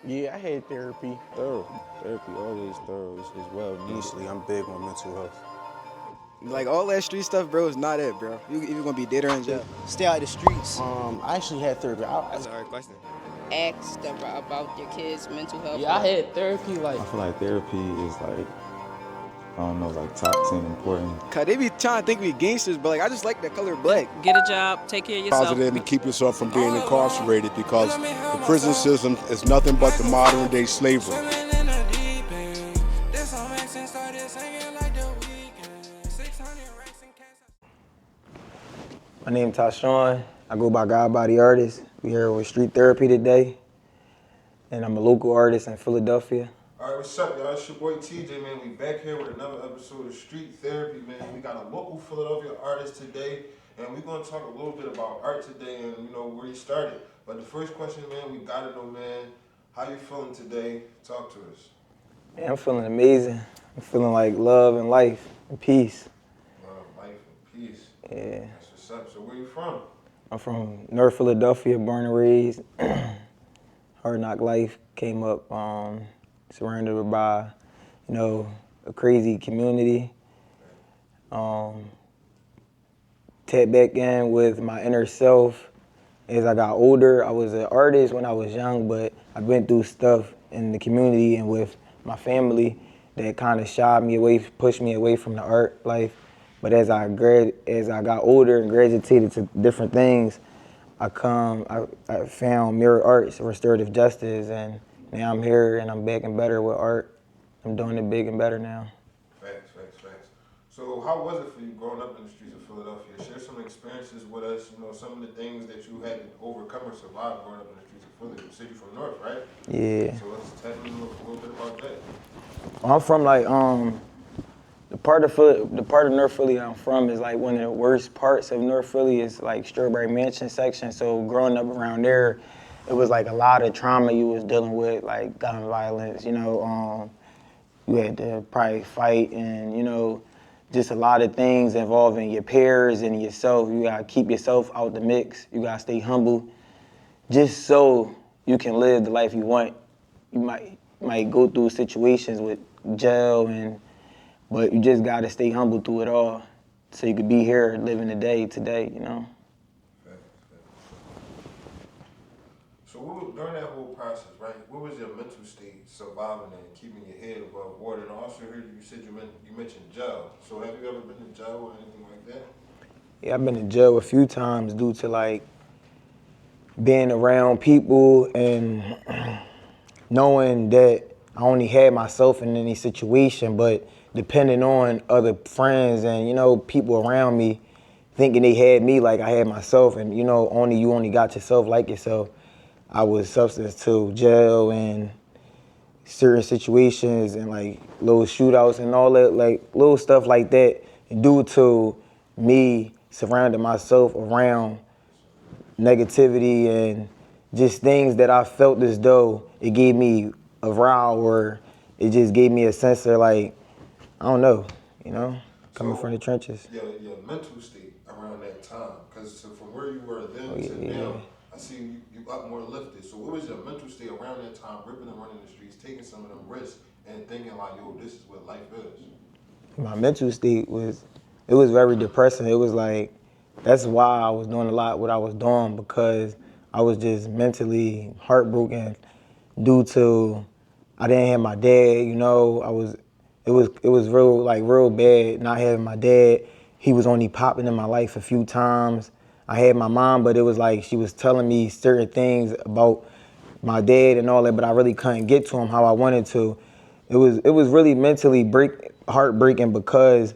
Yeah, I had therapy. Thorough. Therapy always thorough as well. Nichely, I'm big on mental health. Like all that street stuff, bro, is not it, bro. You either gonna be dead or in jail. Stay out of the streets. I actually had therapy. That's a hard question. Ask about your kids' mental health. Yeah, I had therapy. I feel like therapy is like, I don't know, like top 10 important. Cause they be trying to think we gangsters, but like I just like the color black. Get a job, take care of yourself. Positive and keep yourself from being incarcerated, because the prison system is nothing but the modern day slavery. My name is Tashawn. I go by Godbody artist. We here with Street Therapy today, and I'm a local artist in Philadelphia. All right, what's up, y'all? It's your boy TJ, man. We back here with another episode of Street Therapy, man. We got a local Philadelphia artist today, and we're gonna talk a little bit about art today and where you started. But the first question, man, we gotta know, man, how you feeling today? Talk to us. Man, I'm feeling amazing. I'm feeling like love and life and peace. Love, life, and peace. Yeah. That's what's up. So where you from? I'm from North Philadelphia, born and raised. Hard knock life, came up surrounded by, a crazy community. Tapped back in with my inner self. As I got older, I was an artist when I was young, but I've been through stuff in the community and with my family that kind of shied me away, pushed me away from the art life. But as I got older and graduated to different things, I found mirror arts, restorative justice, and now I'm here and I'm back and better with art. I'm doing it big and better now. Facts. So how was it for you growing up in the streets of Philadelphia? Share some experiences with us, some of the things that you had to overcome or survive growing up in the streets of Philly. You said you're from North, right? Yeah. So let's tell me a little bit about that. I'm from the part of North Philly I'm from is like one of the worst parts of North Philly is like Strawberry Mansion section. So growing up around there, it was like a lot of trauma you was dealing with, like gun violence, you had to probably fight and, just a lot of things involving your peers and yourself. You gotta keep yourself out the mix. You gotta stay humble just so you can live the life you want. You might go through situations with jail but you just gotta stay humble through it all so you could be here living the day today, Facts. So during that whole process, right, what was your mental state surviving and keeping your head above water? And I also heard you said you mentioned jail. So have you ever been in jail or anything like that? Yeah, I've been in jail a few times due to like being around people and knowing that I only had myself in any situation, but depending on other friends and, people around me thinking they had me like I had myself and, you only got yourself like yourself. I was substance to jail and certain situations and like little shootouts and all that, like little stuff like that due to me surrounding myself around negativity and just things that I felt as though it gave me a row or it just gave me a sense of like, I don't know, coming from the trenches. Your mental state around that time, because from where you were then to now, I see you up more lifted. So what was your mental state around that time, ripping and running the streets, taking some of them risks, and thinking like, yo, this is what life is? My mental state was very depressing. It was like, that's why I was doing a lot what I was doing, because I was just mentally heartbroken due to I didn't have my dad, it was real bad not having my dad. He was only popping in my life a few times. I had my mom, but it was like she was telling me certain things about my dad and all that, but I really couldn't get to him how I wanted to. It was really mentally heartbreaking because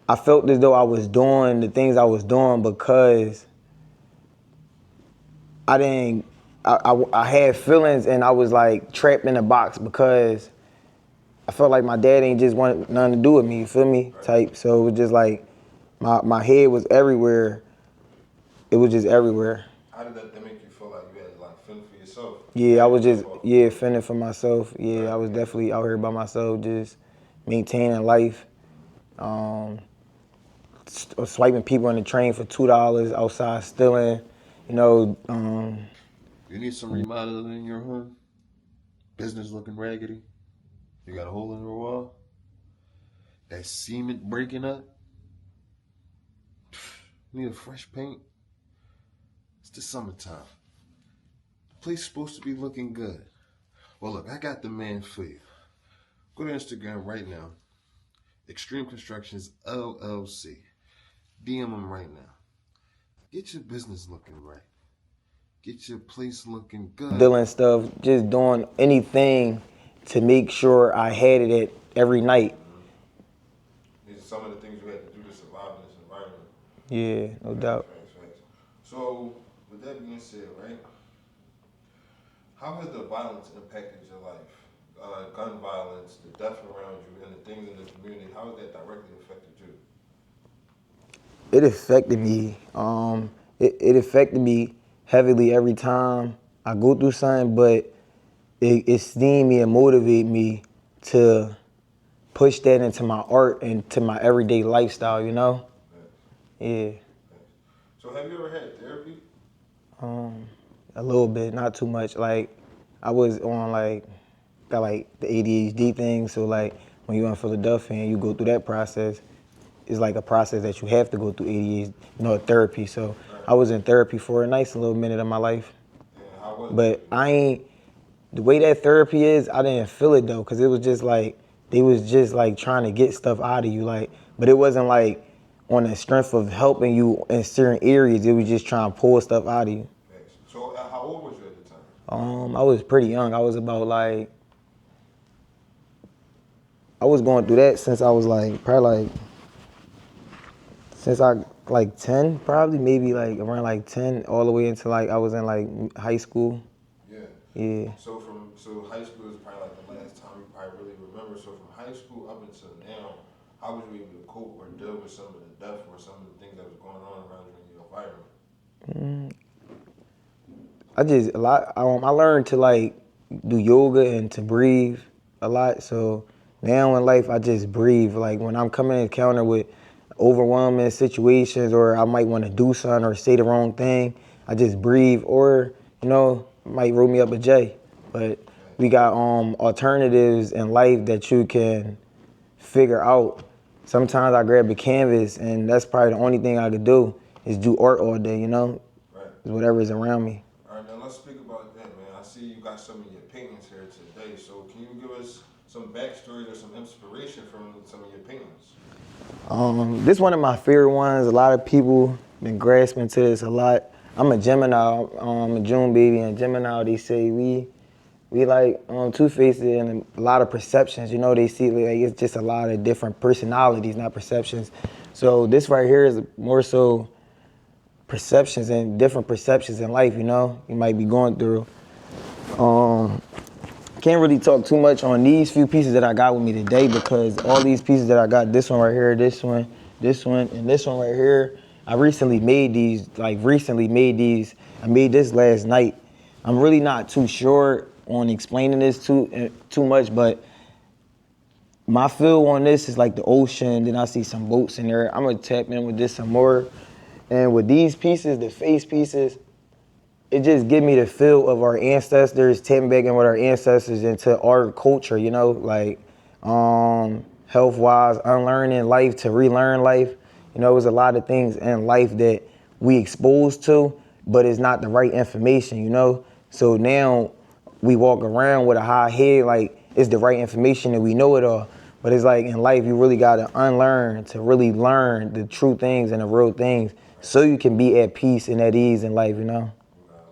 I felt as though I was doing the things I was doing because I had feelings and I was like trapped in a box because I felt like my dad ain't just want nothing to do with me, you feel me? Type. So it was just like my head was everywhere. It was just everywhere. How did that make you feel like you had to like fend for yourself? Yeah, I was just fending for myself. Yeah, I was definitely out here by myself, just maintaining life. Swiping people on the train for $2 outside, stealing. You need some remodeling in your home? business looking raggedy? You got a hole in your wall? That cement breaking up? Need a fresh paint? It's the summertime. The place supposed to be looking good. Well, look, I got the man for you. Go to Instagram right now. Extreme Constructions LLC. DM them right now. Get your business looking right. Get your place looking good. Doing stuff, just doing anything to make sure I had it every night. These are some of the things you had to do to survive in this environment. Yeah, no doubt. Facts. So, with that being said, right? How has the violence impacted your life? Gun violence, the death around you, and the things in the community, how has that directly affected you? It affected me. It affected me heavily every time I go through something, but it steamed me and motivated me to push that into my art and to my everyday lifestyle, you know? Yeah. So have you ever had therapy? A little bit, not too much. Like, I was on got the ADHD thing, so when you're in Philadelphia and you go through that process, it's like a process that you have to go through ADHD, therapy. So I was in therapy for a nice little minute of my life. Yeah, how was But the way that therapy is, I didn't feel it though, because it was just they was just trying to get stuff out of you, but it wasn't on the strength of helping you in certain areas. It was just trying to pull stuff out of you. So how old was you at the time? I was pretty young. I was about I was going through that since I was probably since I 10, probably maybe around 10 all the way until I was in high school. Yeah. Yeah. So high school is probably the last time you probably really remember. So from high school up until now, how was you able to cope or deal with some of the death or some of the things that was going on around you in your environment? I learned to do yoga and to breathe a lot. So now in life, I just breathe. When I'm coming in encounter with overwhelming situations, or I might want to do something or say the wrong thing, I just breathe, or might roll me up a J. But we got alternatives in life that you can figure out. Sometimes I grab a canvas, and that's probably the only thing I could do is do art all day, Right. Whatever's around me. All right, now let's speak about that, man. I see you got some of your paintings here today. So can you give us some backstories or some inspiration from some of your paintings? This one of my favorite ones. A lot of people been grasping to this a lot. I'm a Gemini. I'm a June baby, and Gemini, they say we two-faced and a lot of perceptions. They see it's just a lot of different personalities, not perceptions. So this right here is more so perceptions and different perceptions in life, you might be going through. Can't really talk too much on these few pieces that I got with me today, because all these pieces that I got, this one right here, this one, and this one right here, I recently made these, I made this last night. I'm really not too sure on explaining this too much, but my feel on this is the ocean, then I see some boats in there. I'm gonna tap in with this some more. And with these pieces, the face pieces, it just give me the feel of our ancestors, tapping back in with our ancestors into our culture, health-wise, unlearning life to relearn life. It was a lot of things in life that we exposed to, but it's not the right information, So now we walk around with a high head, it's the right information and we know it all. But it's in life, you really gotta unlearn to really learn the true things and the real things, so you can be at peace and at ease in life, You gotta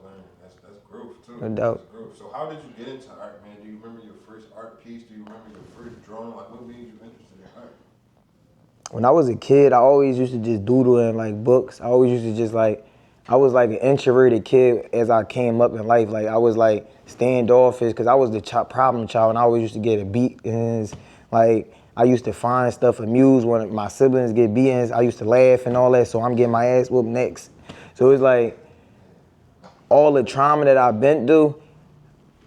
learn. That's growth too. No doubt. That's growth. So how did you get into art, man? Do you remember your first art piece? Do you remember your first drawing? What made you interested in art? When I was a kid, I always used to just doodle in books. I always used to just I was an introverted kid as I came up in life. I was standoffish, because I was the problem child, and I always used to get a beatings. I used to find stuff amused when my siblings get beatings. I used to laugh and all that, so I'm getting my ass whooped next. So it's all the trauma that I've been through,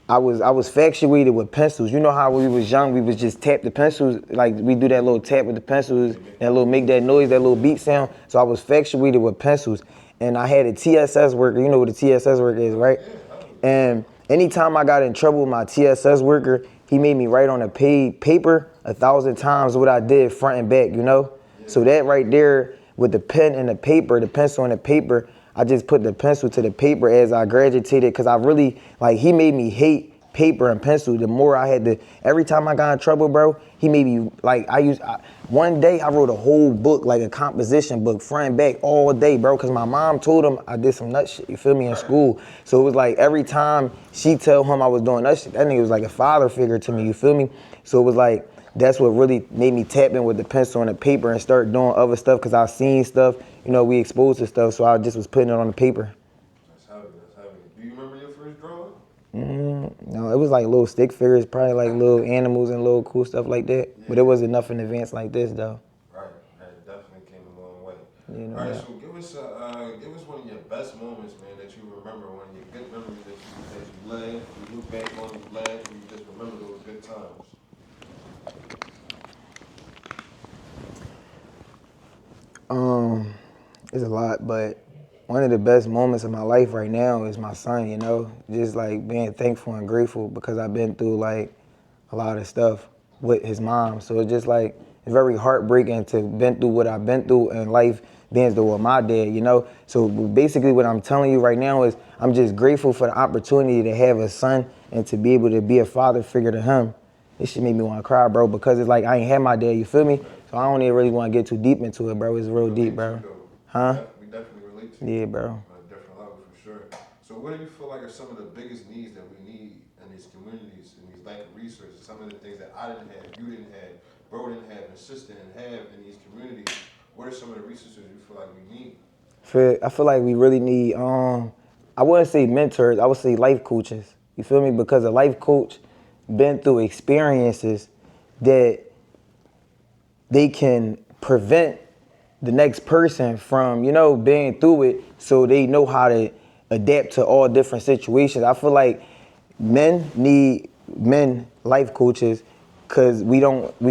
I was infatuated with pencils. You know how when we was young, we was just tap the pencils, we do that little tap with the pencils, that little make that noise, that little beat sound. So I was infatuated with pencils. And I had a TSS worker. You know what a TSS worker is, right? And anytime I got in trouble with my TSS worker, he made me write on a paper 1,000 times what I did front and back, you know? So that right there with the pen and the paper, the pencil and the paper, I just put the pencil to the paper as I graduated because I really, like, he made me hate paper and pencil. The more I had to, every time I got in trouble, bro, he made me, like, one day I wrote a whole book, like a composition book, front and back all day, bro, because my mom told him I did some nut shit, you feel me, in school. So it was like every time she tell him I was doing nut shit, that nigga was like a father figure to me, you feel me? So it was like, that's what really made me tap in with the pencil and the paper and start doing other stuff because I seen stuff, you know, we exposed to stuff, so I just was putting it on the paper. That's heavy, that's heavy. Do you remember your first drawing? No, it was like little stick figures, probably like little animals and little cool stuff like that. Yeah. But it wasn't nothing advanced like this though. Right, that definitely came a long way. You know, all right, so give us one of your best moments, man, that you remember, one of your good memories that you led, you look back on, you laugh, and you just remember those good times. It's a lot, but one of the best moments of my life right now is my son, you know? Just like being thankful and grateful because I've been through like a lot of stuff with his mom. So it's just like, it's very heartbreaking to been through what I've been through in life being through with my dad, you know? So basically what I'm telling you right now is I'm just grateful for the opportunity to have a son and to be able to be a father figure to him. This shit made me want to cry, bro, because it's like I ain't had my dad, you feel me? So I don't even really want to get too deep into it, bro. It's real deep, bro. Huh? We definitely relate to you. Yeah, bro. On a different level, for sure. So what do you feel like are some of the biggest needs that we need in these communities, in these lack of resources? Some of the things that I didn't have, you didn't have, bro didn't have, and sister didn't have in these communities. What are some of the resources you feel like we need? I feel like we really need, I wouldn't say mentors, I would say life coaches. You feel me? Because a life coach been through experiences that they can prevent the next person from, you know, being through it so they know how to adapt to all different situations. I feel like men need life coaches because we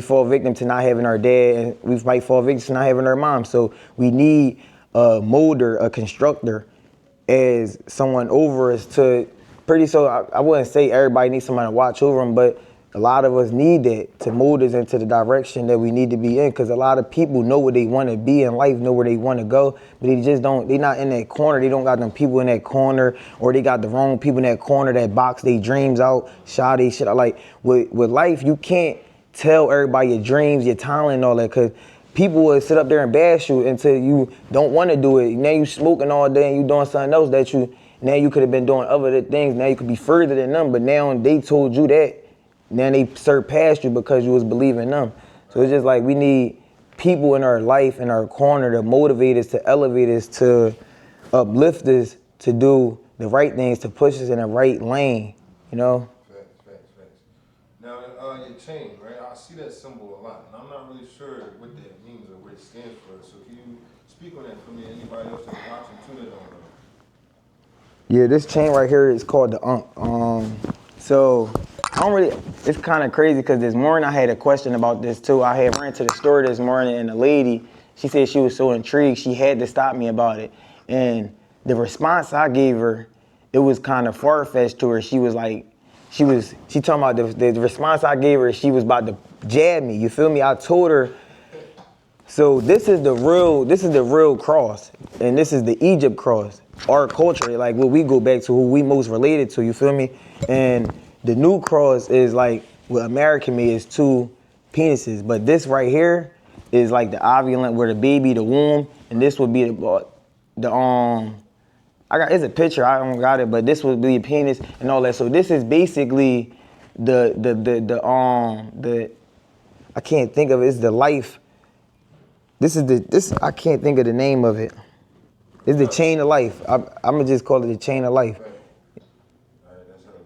fall victim to not having our dad and we might fall victim to not having our mom. So we need a molder, a constructor as someone over us to I wouldn't say everybody needs somebody to watch over them, but a lot of us need that to mold us into the direction that we need to be in because a lot of people know what they want to be in life, know where they want to go, but they just don't, they not in that corner. They don't got them people in that corner or they got the wrong people in that corner that box their dreams out, shy they shit out. Like with life, you can't tell everybody your dreams, your talent and all that because people will sit up there and bash you until you don't want to do it. Now you smoking all day and you doing something else that now you could have been doing other things. Now you could be further than them, but now they told you that. Now they surpassed you because you was believing them. So it's just like we need people in our life, in our corner to motivate us, to elevate us, to uplift us, to do the right things, to push us in the right lane, you know? Facts. Now, your chain, right? I see that symbol a lot, and I'm not really sure what that means or what it stands for. So can you speak on that for me? Anybody else that's watching, tune it on? Yeah, this chain right here is called the So I don't really, it's kind of crazy because this morning I had a question about this too. I had ran to the store this morning and the lady, she said she was so intrigued, she had to stop me about it. And the response I gave her, it was kind of far-fetched to her. She was like, she talking about the response I gave her, she was about to jab me, you feel me? I told her, so this is the real cross, and this is the Egypt cross. Our culture, like what we go back to, who we most related to, you feel me? And the new cross is like what American made is 2 penises, but this right here is like the ovulent, where the baby, the womb, and this would be it's a picture, I don't got it, but this would be a penis and all that. So this is basically the I can't think of it. It's the life. I can't think of the name of it. It's the chain of life. I'm gonna just call it the chain of life. All right, that's heavy.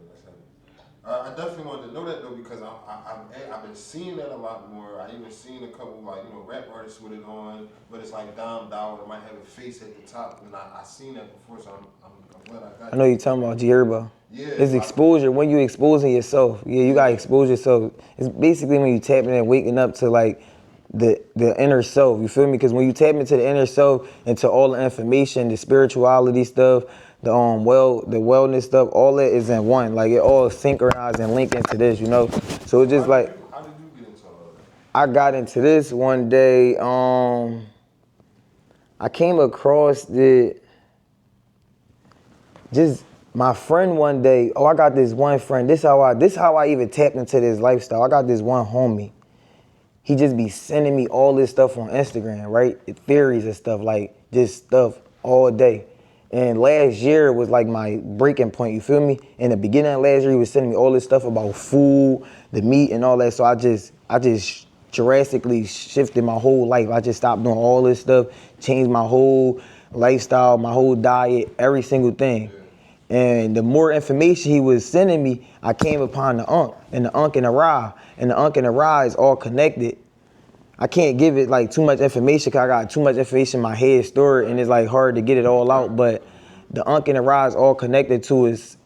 I definitely wanted to know that though because I've been seeing that a lot more. I even seen a couple rap artists with it on, but it's like Dom Dow. It might have a face at the top, and I seen that before, so I'm glad I got it. I know you're talking about G-Herbo. Yeah. It's exposure. When you exposing yourself, you gotta expose yourself. It's basically when you tapping and waking up to like the inner self, you feel me? Because when you tap into the inner self, into all the information, the spirituality stuff, the wellness stuff, all that is in one. Like it all synchronized and linked into this, you know. So it's just like How did you get into all that? I got into this one day. I came across it. Just my friend one day. Oh, I got this one friend. This how I even tapped into this lifestyle. I got this one homie. He just be sending me all this stuff on Instagram, right? Theories and stuff, like just stuff all day. And last year was like my breaking point, you feel me? In the beginning of last year, he was sending me all this stuff about food, the meat and all that. So I just drastically shifted my whole life. I just stopped doing all this stuff, changed my whole lifestyle, my whole diet, every single thing. And the more information he was sending me, I came upon the Unk and the Unk and the Ra. And the Unk and the Ra is all connected. I can't give it like too much information because I got too much information in my head stored and it's like hard to get it all out. But the Unk and the Ra is all connected to us,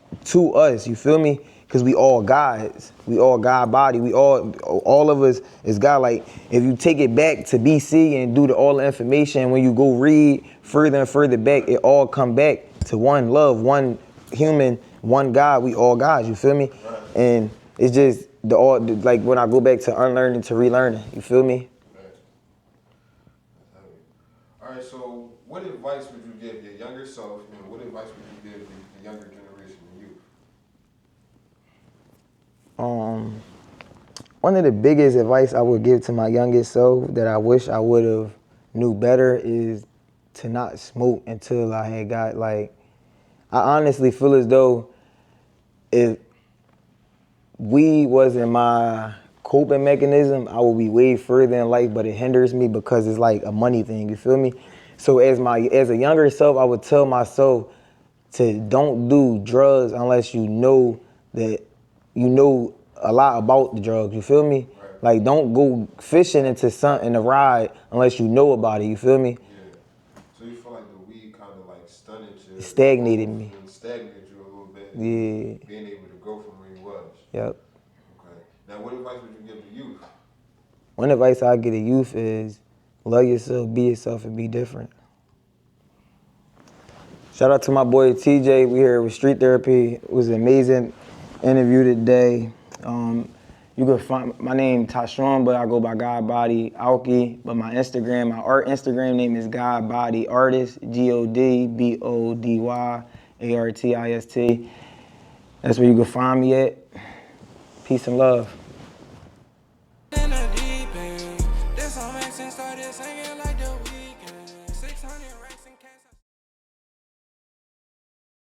you feel me? Because we all gods. We all Godbody. We all of us is God. Like if you take it back to BC and do all the information, when you go read further and further back, it all come back to one love, one human, one God. We all gods, you feel me? Right. And it's just like when I go back to unlearning to relearning, you feel me? All right, so what advice would you give your younger self? You know, what advice would you give the younger generation and you? One of the biggest advice I would give to my youngest self that I wish I would have knew better is to not smoke until I had got like, I honestly feel as though if weed wasn't my coping mechanism, I would be way further in life, but it hinders me because it's like a money thing, you feel me? So as a younger self, I would tell myself to don't do drugs unless you know that you know a lot about the drugs, you feel me? Right. Like don't go fishing into something to ride unless you know about it, you feel me? Yeah. So you feel like the weed kind of like stunted you. Stagnated me. And stagnated you a little bit. Yeah. Being able to go from where you was. Yep. Okay. Now what advice would you give the youth? One advice I give to youth is love yourself, be yourself, and be different. Shout out to my boy TJ. We here with Street Therapy. It was an amazing interview today. You can find my name Tashawn, but I go by Godbody Aoki. But my art Instagram name is Godbody Artist, GODBODY ARTIST. That's where you can find me at. Peace and love.